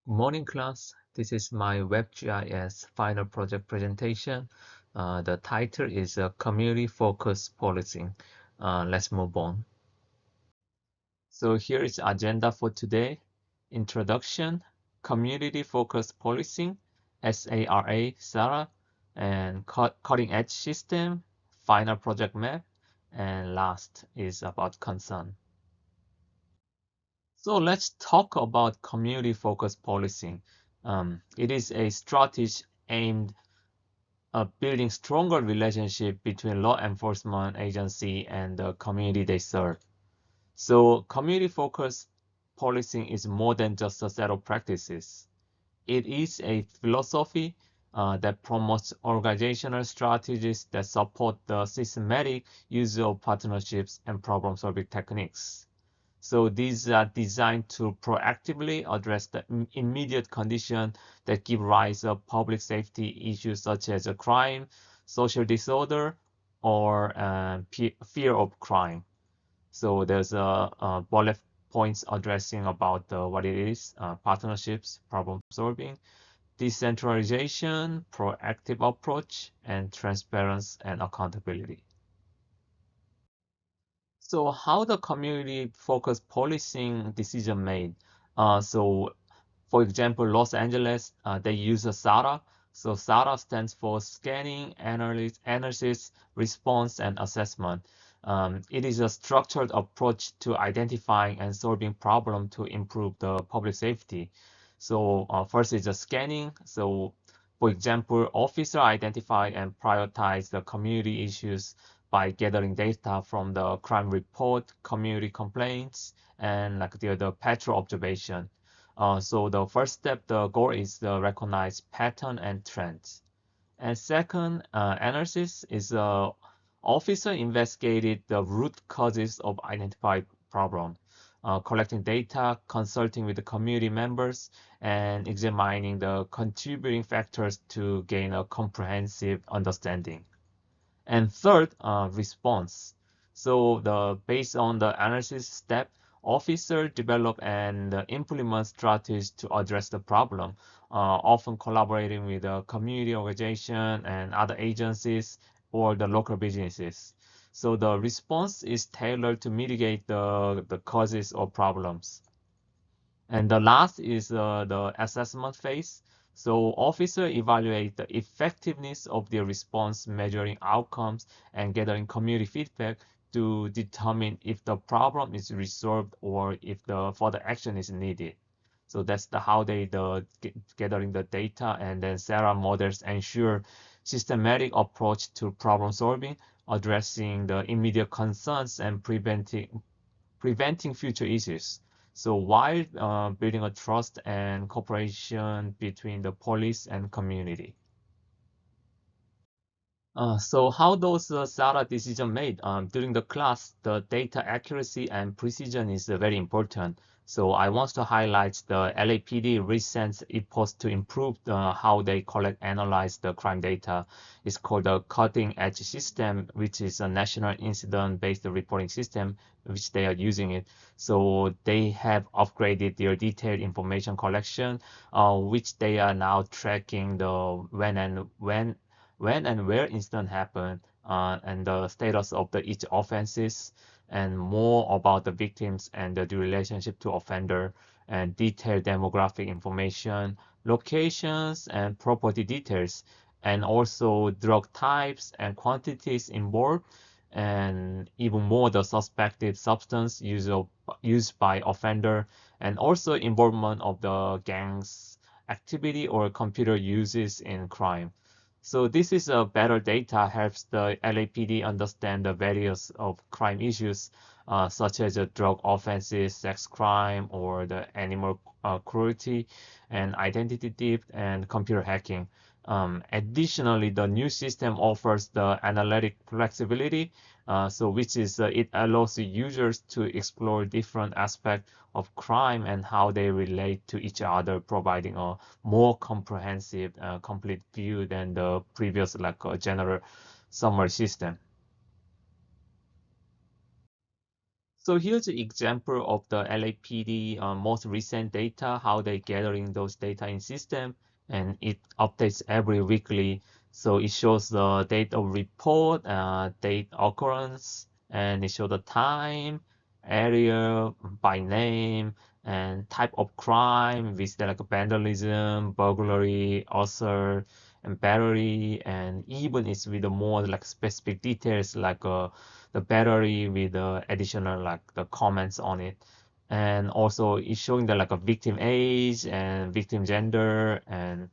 Good morning, class. This is my web GIS final project presentation. The title is Community Focused Policing. Let's move on. So here is the agenda for today. Introduction, Community Focused Policing, SARA, and Cutting Edge System, Final Project Map, and last is about concern. So let's talk about community-focused policing. It is a strategy aimed at building stronger relationship between law enforcement agency and the community they serve. So community-focused policing is more than just a set of practices. It is a philosophy that promotes organizational strategies that support the systematic use of partnerships and problem-solving techniques. So these are designed to proactively address the immediate condition that give rise to public safety issues such as a crime, social disorder, or fear of crime. So there's a bullet points addressing about what it is, partnerships, problem solving, decentralization, proactive approach, and transparency and accountability. So how the community focused policing decision made? So for example, Los Angeles, they use a SARA. So SARA stands for Scanning, Analysis, Response, and Assessment. It is a structured approach to identifying and solving problems to improve the public safety. So first is the scanning. So for example, officer identify and prioritize the community issues by gathering data from the crime report, community complaints, and like the patrol observation. So the first step, the goal is to recognize pattern and trends. And second, analysis is officer investigated the root causes of identified problem, collecting data, consulting with the community members, and examining the contributing factors to gain a comprehensive understanding. And third, response. So based on the analysis step, officer develop and implement strategies to address the problem, often collaborating with the community organization and other agencies or the local businesses. So the response is tailored to mitigate the causes of problems. And the last is the assessment phase. So officer evaluate the effectiveness of their response, measuring outcomes and gathering community feedback to determine if the problem is resolved or if the further action is needed. So that's how they gathering the data, and then Sarah models ensure systematic approach to problem solving, addressing the immediate concerns and preventing future issues. So while building a trust and cooperation between the police and community. So how those SARA decision made? During the class, the data accuracy and precision is very important. So I want to highlight the LAPD recent efforts to improve how they collect, analyze the crime data. It's called the Cutting Edge System, which is a national incident-based reporting system, which they are using it. So they have upgraded their detailed information collection, which they are now tracking the when and where incident happened, and the status of each offenses, and more about the victims and the relationship to offender, and detailed demographic information, locations, and property details, and also drug types and quantities involved, and even more the suspected substance used by offender, and also involvement of the gangs activity or computer uses in crime. So this is a better data helps the LAPD understand the various of crime issues, such as drug offenses, sex crime, or the animal cruelty, and identity theft and computer hacking. Additionally, the new system offers the analytic flexibility, so which is it allows the users to explore different aspects of crime and how they relate to each other, providing a more comprehensive, complete view than the previous like general summary system. So here's an example of the LAPD most recent data, how they gathering those data in system, and it updates every weekly. So it shows the date of report, date occurrence, and it shows the time, area by name, and type of crime, with like vandalism, burglary, assault, and battery, and even it's with the more like specific details like the battery with the additional like the comments on it, and also it's showing the like a victim age and victim gender, and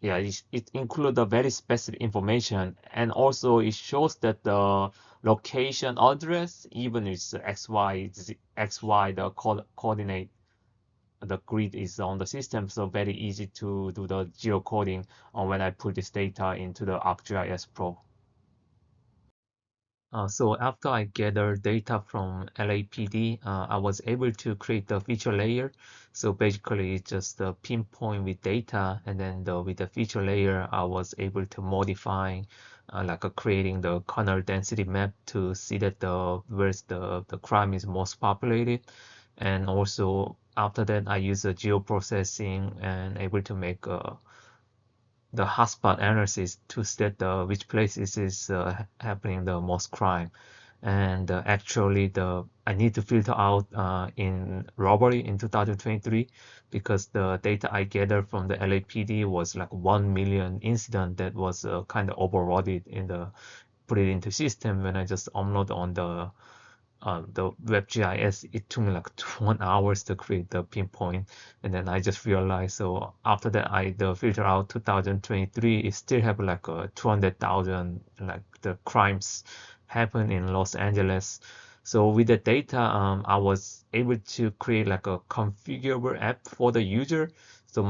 yeah, it includes the very specific information, and also it shows that the location address, even if it's xy the coordinate, the grid is on the system, so very easy to do the geocoding when I put this data into the ArcGIS Pro. So after I gathered data from LAPD, I was able to create the feature layer. So basically, it's just the pinpoint with data, and then with the feature layer, I was able to modify, like creating the kernel density map to see that where's the crime is most populated, and also after that, I use a geoprocessing and able to make the hotspot analysis to state which places is happening the most crime. And actually, I need to filter out in robbery in 2023 because the data I gathered from the LAPD was like 1 million incident that was kind of overloaded in the put it into system when I just upload on the WebGIS. It took me like 1 hours to create the pinpoint, and then I just realized. So after that, I the filter out 2023. It still have like 200,000 like the crimes happen in Los Angeles. So with the data, I was able to create like a configurable app for the user. So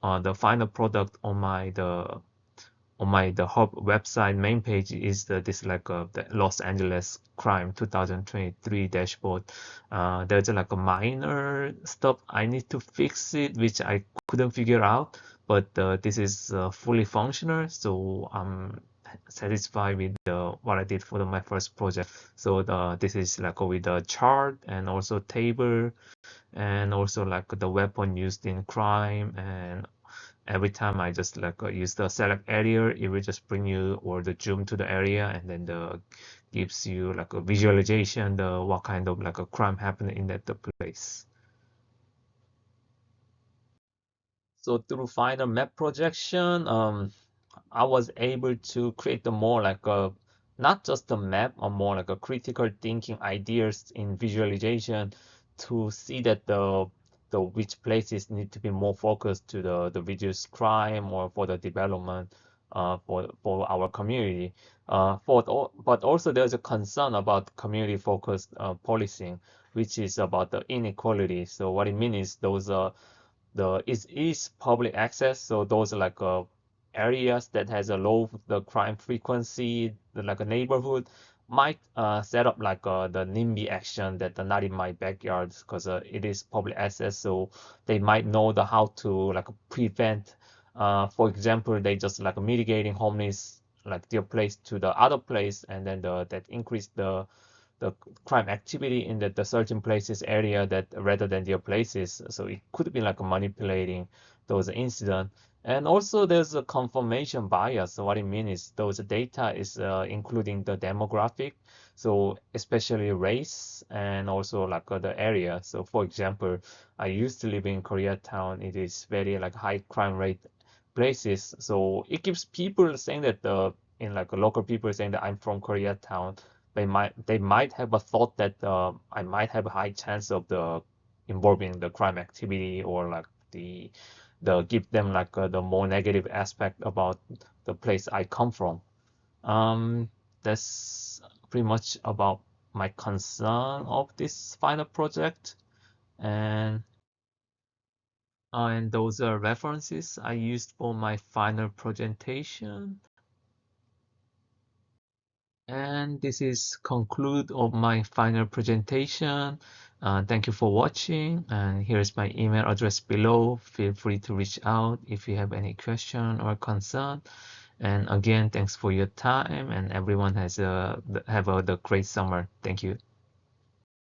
the final product on the hub website main page is this like the Los Angeles crime 2023 dashboard. There's like a minor stuff I need to fix it, which I couldn't figure out, but this is fully functional, so I'm satisfied with what I did for my first project. So this is like with the chart and also table, and also like the weapon used in crime, and every time I just like use the select area, it will just bring you or the zoom to the area, and then gives you like a visualization the what kind of like a crime happened in that the place. So through final map projection, I was able to create the more like a not just a map, or more like a critical thinking ideas in visualization to see that the which places need to be more focused to the reduce crime or for the development for our community. But also there's a concern about community focused policing, which is about the inequality. So what it means is those the is public access, so those are like areas that has a low the crime frequency, like a neighborhood might set up like the NIMBY action that are not in my backyard because it is public access, so they might know the how to like prevent. For example, they just like mitigating homeless like their place to the other place, and then that increase the crime activity in the certain places area that rather than their places. So it could be like manipulating those incidents. And also there's a confirmation bias. So what it means is those data is including the demographic, so especially race and also like the area. So for example, I used to live in Koreatown. It is very like high crime rate places. So it keeps people saying that in like local people saying that I'm from Koreatown, they might have a thought that I might have a high chance of the involving the crime activity, or like the give them like the more negative aspect about the place I come from. Um, that's pretty much about my concern of this final project, and and those are references I used for my final presentation. And this is conclude of my final presentation. Thank you for watching, and here's my email address below. Feel free to reach out if you have any question or concern. And again, thanks for your time, and everyone have the great summer. Thank you.